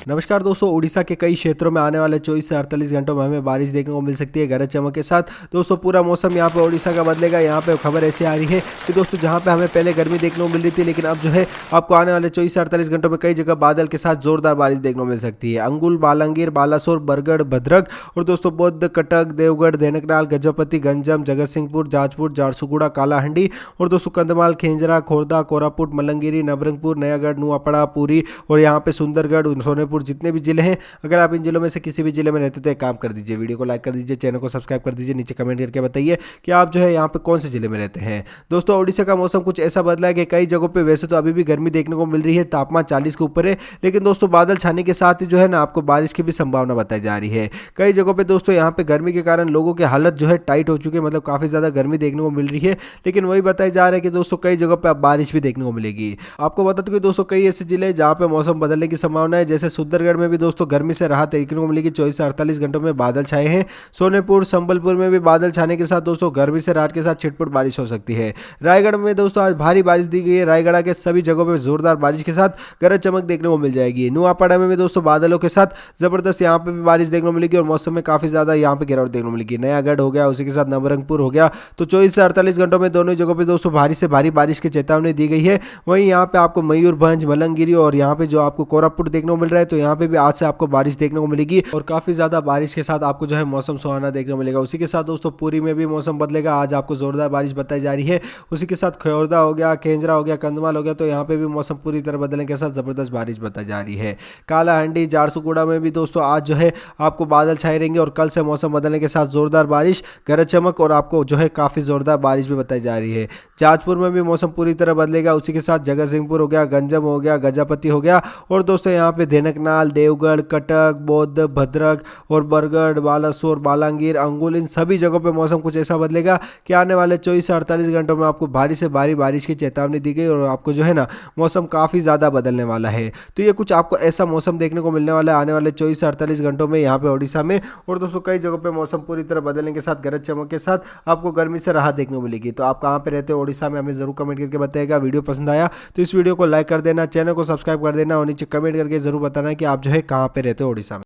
नमस्कार दोस्तों, उड़ीसा के कई क्षेत्रों में आने वाले 24 से 48 घंटों में हमें बारिश देखने को मिल सकती है गरज चमक के साथ। दोस्तों पूरा मौसम यहाँ पे उड़ीसा का बदलेगा। यहाँ पे खबर ऐसी आ रही है कि दोस्तों जहाँ पे हमें पहले गर्मी देखने को मिल रही थी, लेकिन अब जो है आपको आने वाले 24 से 48 घंटों में कई जगह बादल के साथ जोरदार बारिश देखने को मिल सकती है। अंगुल, बालांगीर, बालासोर, बरगढ़, भद्रक और दोस्तों बौद्ध, कटक, देवगढ़, धेनकनाल, गजपति, गंजम, जगतसिंहपुर, जाजपुर, झारसुगुड़ा, कालाहंडी और दोस्तों कंधमाल, खेंजरा, खोर्धा, कोरापुट, मलंगिरी, नवरंगपुर, नयागढ़, नुआपड़ा, पुरी और यहाँ पे सुंदरगढ़, सोनेपुर, जितने भी जिले हैं, अगर आप इन जिलों में से किसी भी जिले में रहते हो तो एक काम कर दीजिए, वीडियो को लाइक कर दीजिए, चैनल को सब्सक्राइब कर दीजिए, नीचे कमेंट करके बताइए कि आप जो है यहाँ पे कौन से जिले में रहते हैं। दोस्तों उड़ीसा का मौसम कुछ ऐसा बदला है कि कई जगहों पे वैसे तो अभी भी गर्मी देखने को मिल रही है, तापमान 40 के ऊपर है, लेकिन दोस्तों बादल छाने के साथ ही जो है ना आपको बारिश की भी संभावना बताई जा रही है। कई जगहों पे दोस्तों यहाँ पे गर्मी के कारण लोगों की हालत जो है टाइट हो चुकी है, मतलब काफ़ी ज़्यादा गर्मी देखने को मिल रही है, लेकिन वही बताया जा रहा है कि दोस्तों कई जगहों पे अब बारिश भी देखने को मिलेगी। आपको बता दूं कि दोस्तों कई ऐसे जिले हैं जहाँ पे मौसम बदलने की संभावना है, जैसे सुंदरगढ़ में भी दोस्तों गर्मी से राहत देखने को मिलेगी। 24 से 48 घंटों में बादल छाए हैं। सोनेपुर, संबलपुर में भी बादल छाने के साथ दोस्तों गर्मी से राहत के साथ छिटपुट बारिश हो सकती है। रायगढ़ में दोस्तों आज भारी बारिश दी गई है। रायगढ़ के सभी जगहों पर जोरदार बारिश के साथ गरज चमक देखने को मिल जाएगी। नुआपड़ा में भी दोस्तों बादलों के साथ जबरदस्त यहाँ पे भी बारिश देखने को मिलेगी और मौसम में काफी ज्यादा यहाँ पे गिरावट देखने को मिलेगी। नयागढ़ हो गया, उसी के साथ नवरंगपुर हो गया। तो 24 से 48 घंटों में दोनों जगहों पे दोस्तों भारी से भारी बारिश की चेतावनी दी गई है। वहीं यहाँ पे आपको मयूरभंज, मलंगिरी और यहाँ पे जो आपको कोरापुट देखने को मिल रहा है, तो यहाँ पे भी आज से आपको बारिश देखने को मिलेगी और काफी ज्यादा बारिश के साथ आपको जो है मौसम सुहाना देखने को मिलेगा। उसी के साथ दोस्तों पुरी में भी मौसम बदलेगा, आज आपको जोरदार बारिश बताई जा रही है। उसी के साथ खोर्धा हो गया, केंजरा हो गया, कंधमाल हो गया, तो यहाँ पे भी मौसम पूरी तरह बदलने के साथ जबरदस्त बारिश बताई जा रही है। कालाहंडी, झारसुगुड़ा में भी दोस्तों आज जो है आपको बादल छाए रहेंगे और कल से मौसम बदलने के साथ जोरदार बारिश, गरज चमक और आपको जो है काफी जोरदार बारिश भी बताई जा रही है। जाजपुर में भी मौसम पूरी तरह बदलेगा। उसी के साथ जगतसिंहपुर हो गया, गंजम हो गया, गजपति हो गया और दोस्तों यहाँ पे धेनकनाल, देवगढ़, कटक, बौद्ध, भद्रक और बरगढ़, बालासोर, बालांगीर, अंगुल, इन सभी जगहों पे मौसम कुछ ऐसा बदलेगा कि आने वाले 24 से 48 घंटों में आपको भारी से भारी बारिश की चेतावनी दी गई और आपको जो है ना मौसम काफ़ी ज़्यादा बदलने वाला है। तो ये कुछ आपको ऐसा मौसम देखने को मिलने वाला है आने वाले 24 से 48 घंटों में यहाँ पे उड़ीसा में। और दोस्तों कई जगहों पे मौसम पूरी तरह बदलने के साथ गरज चमक के साथ आपको गर्मी से राहत देखने को मिलेगी। तो आप कहाँ पे रहते हो उड़ीसा में, हमें जरूर कमेंट करके बताइएगा। वीडियो पसंद आया तो इस वीडियो को लाइक कर देना, चैनल को सब्सक्राइब कर देना और नीचे कमेंट करके जरूर बताना कि आप जो है कहाँ पे रहते हो उड़ीसा में।